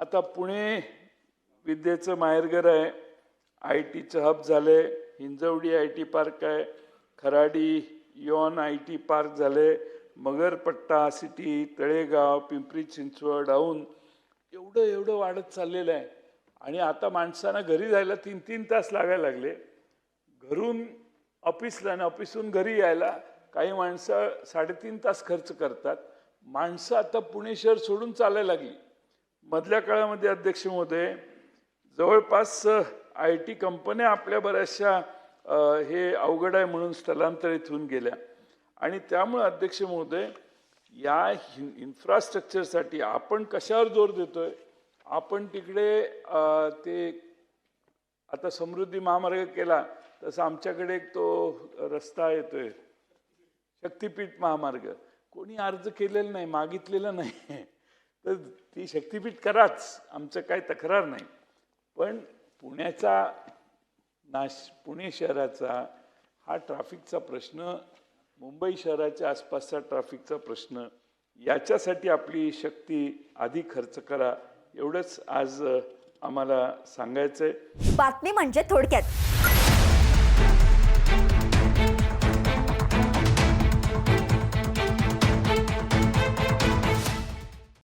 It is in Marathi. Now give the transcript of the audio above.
आता पुणे विद्येचं माहेरघर आहे, आय टीचं हब झाले, हिंजवडी आय टी पार्क आहे, Kharadi Yon I T park झाले, मगरपट्टा सिटी, तळेगाव, पिंपरी चिंचवड, औंध एवढं वाढत चाललेलं आहे. आणि आता माणसांना घरी जायला 3-3 तास लागायला लागले. घरून ऑफिसला आणि ऑफिसहून घरी यायला काही माणसं 3.5 तास खर्च करतात. माणसं आता पुणे शहर सोडून चालायला लागली. मधल्या काळामध्ये अध्यक्ष महोदय जवळपास आय टी कंपन्या आपल्या बऱ्याचशा हे अवघड आहे म्हणून स्थलांतरित होऊन गेल्या. आणि त्यामुळे अध्यक्ष महोदय या इन्फ्रास्ट्रक्चरसाठी आपण कशावर जोर देतोय? आपण तिकडे ते आता समृद्धी महामार्ग केला तसं आमच्याकडे एक तो रस्ता येतोय शक्तिपीठ महामार्ग. कोणी अर्ज केलेला नाही, मागितलेला नाही. तर ती शक्तिपीठ कराच, आमचं काही तक्रार नाही. पण पुणे शहराचा हा ट्रॅफिकचा प्रश्न, मुंबई शहराच्या आसपासचा ट्रॅफिकचा प्रश्न, याच्यासाठी आपली शक्ती अधिक खर्च करा, एवढंच आज आम्हाला सांगायचंय. बातमी म्हणजे थोडक्यात.